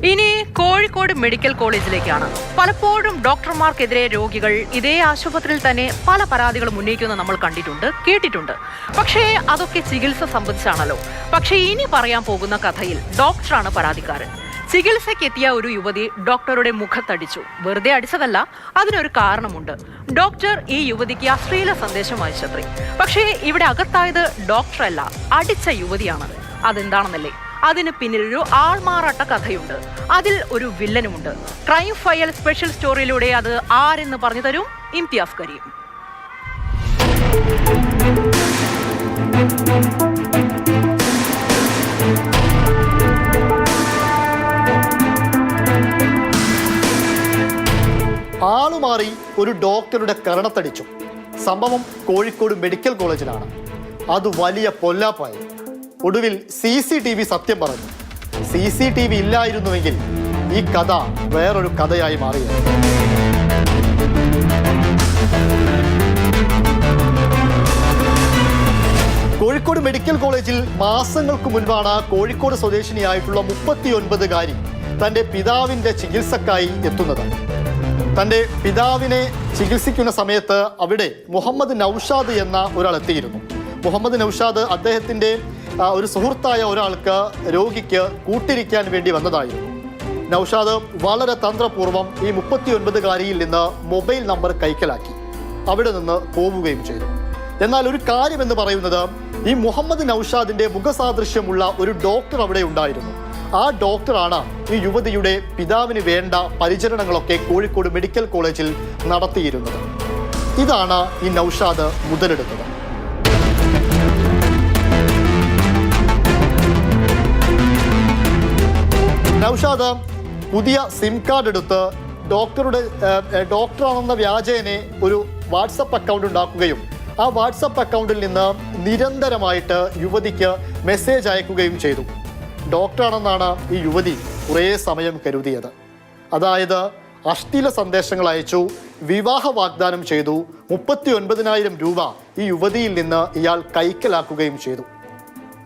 ഇനി കോഴിക്കോട് മെഡിക്കൽ കോളേജിലേക്കാണ്. പലപ്പോഴും ഡോക്ടർമാർക്കെതിരെ രോഗികൾ ഇതേ ആശുപത്രിയിൽ തന്നെ പല പരാതികളും ഉന്നയിക്കുന്നത് നമ്മൾ കണ്ടിട്ടുണ്ട്, കേട്ടിട്ടുണ്ട്. പക്ഷേ അതൊക്കെ ചികിത്സ സംബന്ധിച്ചാണല്ലോ. പക്ഷേ ഇനി പറയാൻ പോകുന്ന കഥയിൽ ഡോക്ടറാണ് പരാതിക്കാരൻ. ചികിത്സയ്ക്ക് എത്തിയ ഒരു യുവതി ഡോക്ടറുടെ മുഖത്തടിച്ചു. വെറുതെ അടിച്ചതല്ല, അതിനൊരു കാരണമുണ്ട്. ഡോക്ടർ ഈ യുവതിക്ക് അശ്ലീല സന്ദേശം അയച്ചത്രേ. പക്ഷേ ഇവിടെ അകത്തായത് ഡോക്ടറല്ല, അടിച്ച യുവതിയാണ്. അതെന്താണെന്നല്ലേ? അതിന് പിന്നിലൊരു ആൾമാറാട്ട കഥയുണ്ട്. അതിൽ ഒരു വില്ലനുമുണ്ട്. ക്രൈം ഫയൽ സ്പെഷ്യൽ സ്റ്റോറിയിലൂടെ അത് ആരെന്ന് പറഞ്ഞു തരും ഇംതിയാസ് കരീം. ആളുമാറി ഒരു ഡോക്ടറുടെ കരണത്തടിച്ചു. സംഭവം കോഴിക്കോട് മെഡിക്കൽ കോളേജിലാണ്. അത് വലിയ പൊല്ലാപ്പായി. ഒടുവിൽ CCTV സത്യം പറഞ്ഞു. CCTV ഇല്ലായിരുന്നുവെങ്കിൽ ഈ കഥ വേറൊരു കഥയായി മാറിയത്. കോഴിക്കോട് മെഡിക്കൽ കോളേജിൽ മാസങ്ങൾക്ക് മുൻപാണ് കോഴിക്കോട് സ്വദേശിനിയായിട്ടുള്ള 39-കാരി തൻ്റെ പിതാവിൻ്റെ ചികിത്സക്കായി എത്തുന്നത്. തൻ്റെ പിതാവിനെ ചികിത്സിക്കുന്ന സമയത്ത് അവിടെ മുഹമ്മദ് നൌഷാദ് എന്ന ഒരാൾ എത്തിയിരുന്നു. മുഹമ്മദ് നൌഷാദ് അദ്ദേഹത്തിൻ്റെ ഒരു സുഹൃത്തായ ഒരാൾക്ക് രോഗിക്ക് കൂട്ടിരിക്കാൻ വേണ്ടി വന്നതായിരുന്നു. നൌഷാദ് വളരെ തന്ത്രപൂർവ്വം ഈ 39-കാരിയിൽ നിന്ന് മൊബൈൽ നമ്പർ കൈക്കലാക്കി അവിടെ നിന്ന് പോവുകയും ചെയ്തു. എന്നാൽ ഒരു കാര്യമെന്ന് പറയുന്നത്, ഈ മുഹമ്മദ് നൌഷാദിൻ്റെ മുഖസാദൃശ്യമുള്ള ഒരു ഡോക്ടർ അവിടെ ഉണ്ടായിരുന്നു. ആ ഡോക്ടറാണ് ഈ യുവതിയുടെ പിതാവിന് വേണ്ട പരിചരണങ്ങളൊക്കെ കോഴിക്കോട് മെഡിക്കൽ കോളേജിൽ നടത്തിയിരുന്നത്. ഇതാണ് ഈ നൌഷാദ് മുതലെടുത്തത്. നൌഷാദ് പുതിയ സിം കാർഡ് എടുത്ത് ഡോക്ടറാണെന്ന വ്യാജേനെ ഒരു വാട്സപ്പ് അക്കൗണ്ട് ഉണ്ടാക്കുകയും ആ വാട്സപ്പ് അക്കൗണ്ടിൽ നിന്ന് നിരന്തരമായിട്ട് യുവതിക്ക് മെസ്സേജ് അയക്കുകയും ചെയ്തു. ഡോക്ടറാണെന്നാണ് ഈ യുവതി കുറേ സമയം കരുതിയത്. അതായത് അശ്ലീല സന്ദേശങ്ങൾ അയച്ചു, വിവാഹ വാഗ്ദാനം ചെയ്തു, 39,000 രൂപ ഈ യുവതിയിൽ നിന്ന് ഇയാൾ കൈക്കലാക്കുകയും ചെയ്തു.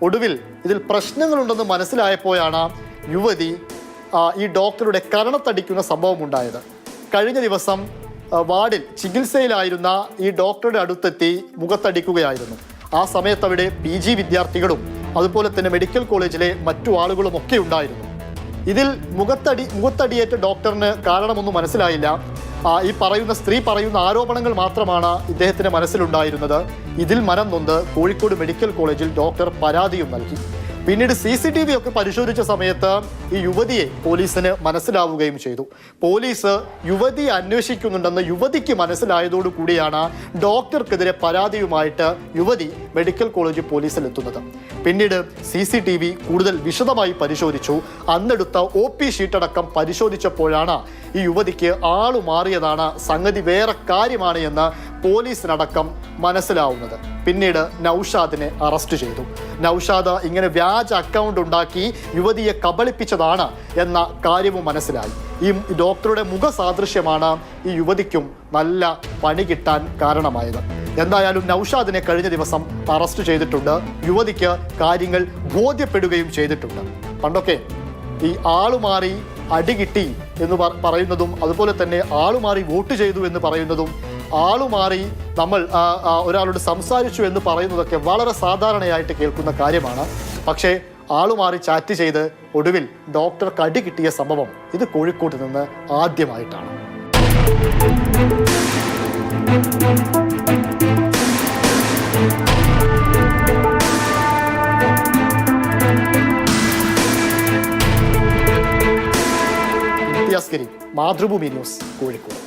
ഒടുവിൽ ഇതിൽ പ്രശ്നങ്ങളുണ്ടെന്ന് മനസ്സിലായപ്പോഴാണ് യുവതി ഈ ഡോക്ടറുടെ കരണത്തടിക്കുന്ന സംഭവം ഉണ്ടായത്. കഴിഞ്ഞ ദിവസം വാർഡിൽ ചികിത്സയിലായിരുന്ന ഈ ഡോക്ടറുടെ അടുത്തെത്തി മുഖത്തടിക്കുകയായിരുന്നു. ആ സമയത്ത് അവിടെ PG വിദ്യാർത്ഥികളും അതുപോലെ തന്നെ മെഡിക്കൽ കോളേജിലെ മറ്റു ആളുകളും ഒക്കെ ഉണ്ടായിരുന്നു. ഇതിൽ മുഖത്തടിയേറ്റ ഡോക്ടറിന് കാരണമൊന്നും മനസ്സിലായില്ല. ഈ പറയുന്ന സ്ത്രീ പറയുന്ന ആരോപണങ്ങൾ മാത്രമാണ് ഇദ്ദേഹത്തിന് മനസ്സിലുണ്ടായിരുന്നത്. ഇതിൽ മനം നൊന്ത് കോഴിക്കോട് മെഡിക്കൽ കോളേജിൽ ഡോക്ടർ പരാതിയും നൽകി. പിന്നീട് CCTV ഒക്കെ പരിശോധിച്ച സമയത്ത് ഈ യുവതിയെ പോലീസിന് മനസ്സിലാവുകയും ചെയ്തു. പോലീസ് യുവതിയെ അന്വേഷിക്കുന്നുണ്ടെന്ന് യുവതിക്ക് മനസ്സിലായതോടു കൂടിയാണ് ഡോക്ടർക്കെതിരെ പരാതിയുമായിട്ട് യുവതി മെഡിക്കൽ കോളേജ് പോലീസിൽ എത്തുന്നത്. പിന്നീട് CCTV കൂടുതൽ വിശദമായി പരിശോധിച്ചു. അന്നെടുത്ത OP ഷീറ്റടക്കം പരിശോധിച്ചപ്പോഴാണ് ഈ യുവതിക്ക് ആളു മാറിയതാണ്, സംഗതി വേറെ കാര്യമാണ് എന്ന് പോലീസിനടക്കം മനസ്സിലാവുന്നത്. പിന്നീട് നൌഷാദിനെ അറസ്റ്റ് ചെയ്തു. നൌഷാദ് ഇങ്ങനെ വ്യാജ അക്കൗണ്ട് ഉണ്ടാക്കി യുവതിയെ കബളിപ്പിച്ചതാണ് എന്ന കാര്യവും മനസ്സിലായി. ഈ ഡോക്ടറുടെ മുഖസാദൃശ്യമാണ് ഈ യുവതിക്കും നല്ല പണി കിട്ടാൻ കാരണമായത്. എന്തായാലും നൌഷാദിനെ കഴിഞ്ഞ ദിവസം അറസ്റ്റ് ചെയ്തിട്ടുണ്ട്. യുവതിക്ക് കാര്യങ്ങൾ ബോധ്യപ്പെടുകയും ചെയ്തിട്ടുണ്ട്. പണ്ടൊക്കെ ഈ ആളുമാറി അടികിട്ടി എന്ന് പറയുന്നതും അതുപോലെ തന്നെ ആളുമാറി വോട്ട് ചെയ്തു എന്ന് പറയുന്നതും ആളുമാറി നമ്മൾ ഒരാളോട് സംസാരിച്ചു എന്ന് പറയുന്നതൊക്കെ വളരെ സാധാരണയായിട്ട് കേൾക്കുന്ന കാര്യമാണ്. പക്ഷേ ആളുമാറി ചാറ്റ് ചെയ്ത് ഒടുവിൽ ഡോക്ടർക്ക് അടി കിട്ടിയ സംഭവം ഇത് കോഴിക്കോട്ട് നിന്ന് ആദ്യമായിട്ടാണ്. ഇംതിയാസ് കരീം, മാതൃഭൂമി ന്യൂസ്, കോഴിക്കോട്.